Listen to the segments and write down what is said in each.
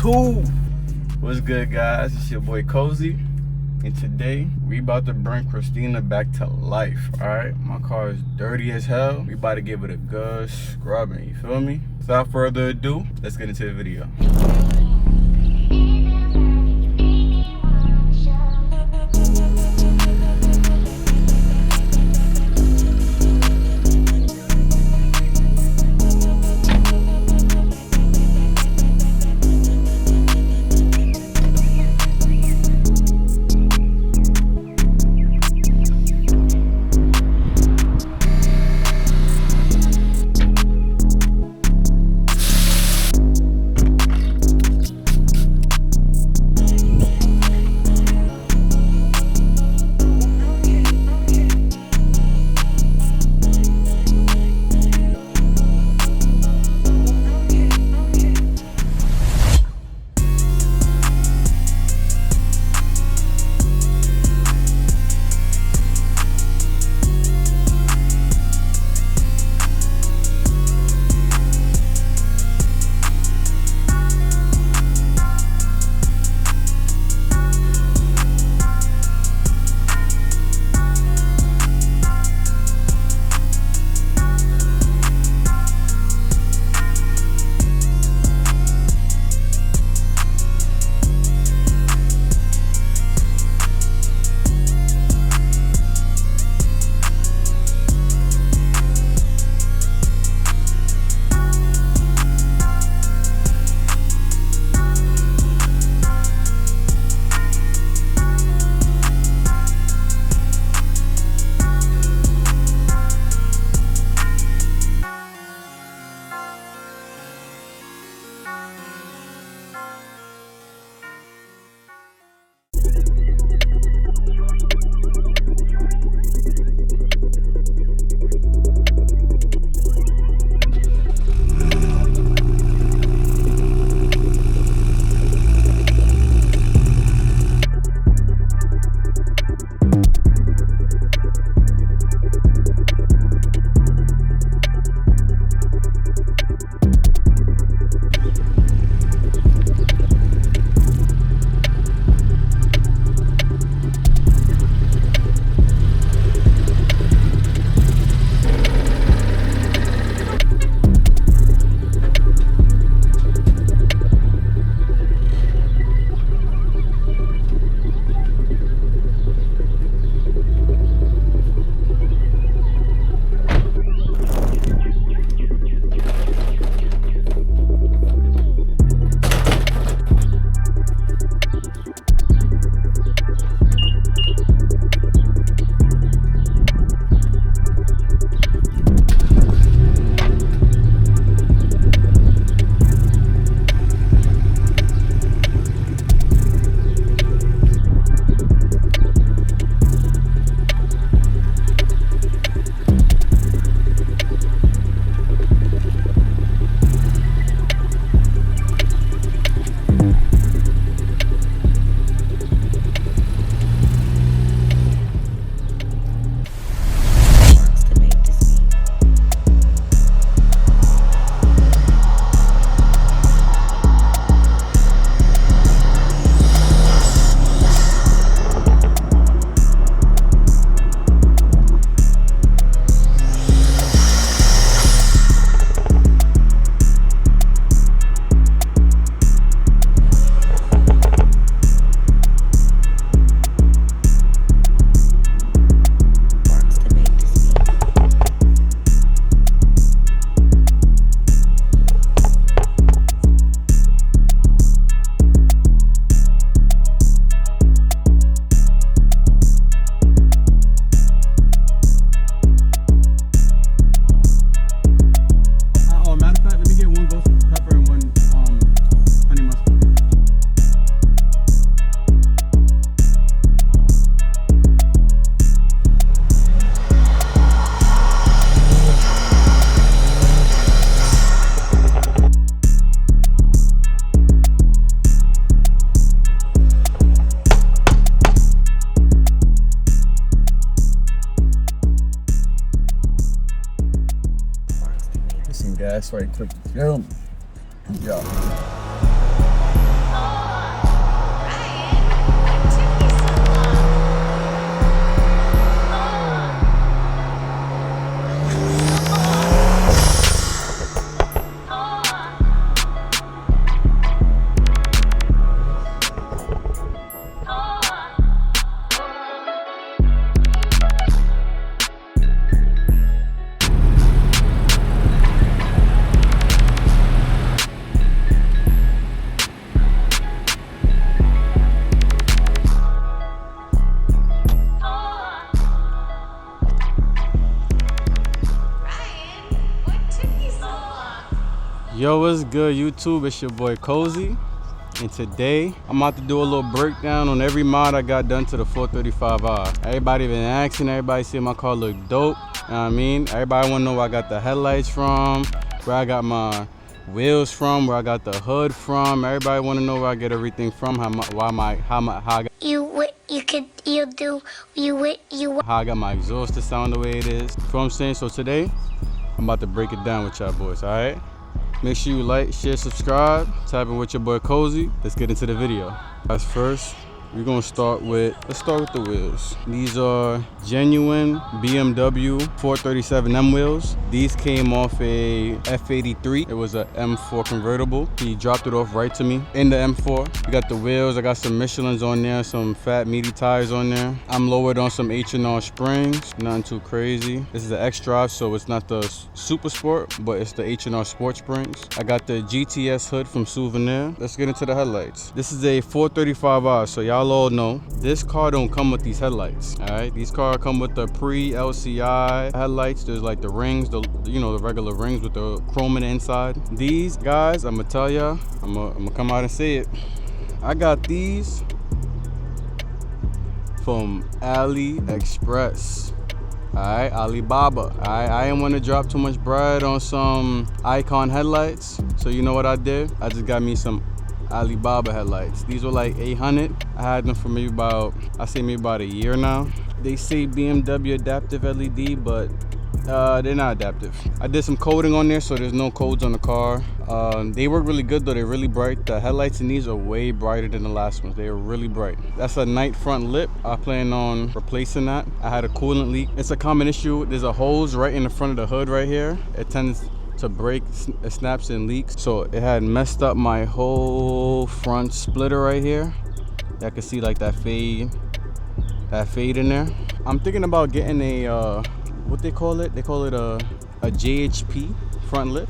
F32. What's good, guys? It's your boy Cozy, and today we about to bring Christina back to life. All right, my car is dirty as hell. We about to give it a good scrubbing, you feel me? Without further ado, let's get into the video. gas right quick. Yo. Yo, what's good, YouTube? It's your boy Cozy, and today I'm about to do a little breakdown on every mod I got done to the 435i. Everybody been asking, everybody see my car look dope. You know what I mean? Everybody wanna know where I got the headlights from, where I got my wheels from, where I got the hood from. Everybody wanna know where I get everything from, how I got my exhaust to sound the way it is. You know what I'm saying? So today I'm about to break it down with y'all boys, alright? Make sure you like, share, subscribe, tap in with your boy Cozy. Let's get into the video. As first, we're gonna start with the wheels. These are genuine BMW 437M wheels. These came off a F32. It was a M4 convertible. He dropped it off right to me in the M4. We got the wheels. I got some Michelins on there, some fat meaty tires on there. I'm lowered on some H&R springs, nothing too crazy. This is the X-Drive, so it's not the Super Sport, but it's the H&R Sport springs. I got the GTS hood from Souvenir. Let's get into the headlights. This is a 435i, so y'all all know this car don't come with these headlights. All right, these cars come with the pre-LCI headlights. There's like the rings, the regular rings with the chrome in the inside. These guys, I'm gonna tell y'all, I'm gonna come out and say it. I got these from AliExpress. Alright, Alibaba. Alright, I didn't want to drop too much bread on some Icon headlights, so you know what I did? I just got me some Alibaba headlights. These were like 800. I had them for maybe about a year now. They say BMW adaptive LED, but they're not adaptive. I did some coding on there, so there's no codes on the car. They work really good though. They're really bright. The headlights in these are way brighter than the last ones. They are really bright. That's a night front lip. I plan on replacing that. I had a coolant leak. It's a common issue. There's a hose right in the front of the hood right here. It tends to break, it snaps and leaks. So it had messed up my whole front splitter right here. I can see like that fade in there. I'm thinking about getting a what they call it? They call it a JHP front lip.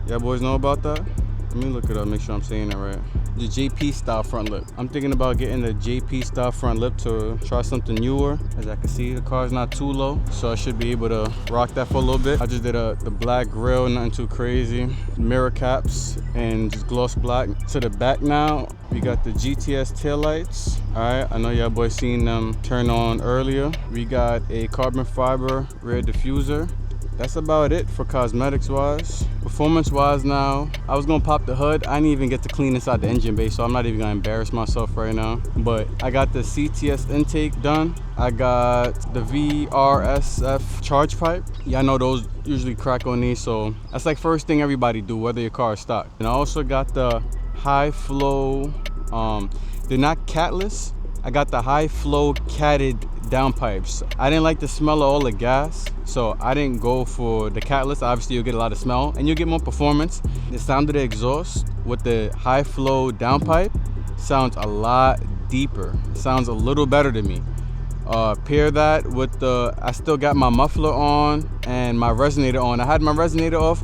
Y'all boys know about that? Let me look it up, make sure I'm saying it right. The JP style front lip. I'm thinking about getting the JP style front lip to try something newer. As I can see, the car's not too low, so I should be able to rock that for a little bit. I just did the black grill, nothing too crazy. Mirror caps and just gloss black. To the back now, we got the GTS taillights. Alright, I know y'all boys seen them turn on earlier. We got a carbon fiber rear diffuser. That's about it for cosmetics wise. Performance wise now, I was gonna pop the hood. I didn't even get to clean inside the engine bay, so I'm not even gonna embarrass myself right now. But I got the CTS intake done. I got the VRSF charge pipe. Y'all know those usually crack on these, so that's like first thing everybody do, whether your car is stock. And I also got the high flow, they're not catless. I got the high flow catted downpipes. I didn't like the smell of all the gas, so I didn't go for the catless. Obviously you'll get a lot of smell and you'll get more performance. The sound of the exhaust with the high flow downpipe sounds a lot deeper. It sounds a little better to me. Pair that with I still got my muffler on and my resonator on. I had my resonator off.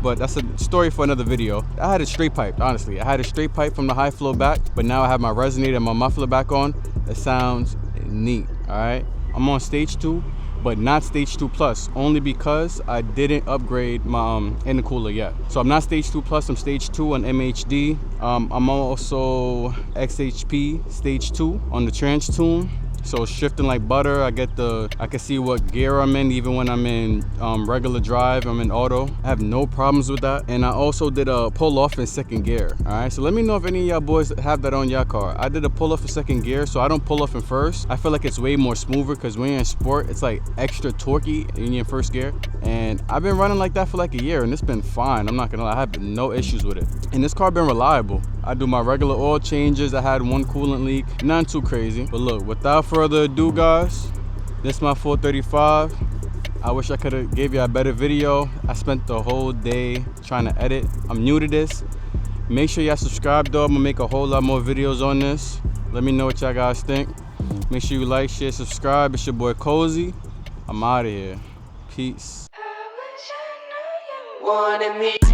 But that's a story for another video. I had a straight pipe, honestly. I had a straight pipe from the high flow back, but now I have my resonator and my muffler back on. It sounds neat, all right? I'm on stage 2, but not stage 2 plus, only because I didn't upgrade my intercooler yet. So I'm not stage 2 plus, I'm stage 2 on MHD. I'm also XHP stage 2 on the trans tune. So shifting like butter. I can see what gear I'm in even when I'm in regular drive. I'm in auto. I have no problems with that. And I also did a pull off in second gear. All right, so let me know if any of y'all boys have that on your car. I did a pull off in second gear, so I don't pull off in first. I feel like it's way more smoother because when you're in sport, it's like extra torquey when you're in first gear. And I've been running like that for like a year and it's been fine. I'm not gonna lie, I have no issues with it. And this car been reliable. I do my regular oil changes. I had one coolant leak, nothing too crazy. But look, without further ado, guys, this is my 435. I wish I could have gave you a better video. I spent the whole day trying to edit. I'm new to this. Make sure y'all subscribe though. I'm gonna make a whole lot more videos on this. Let me know what y'all guys think. Make sure you like, share, subscribe. It's your boy Cozy. I'm out of here. Peace. I wish I knew you wanted me.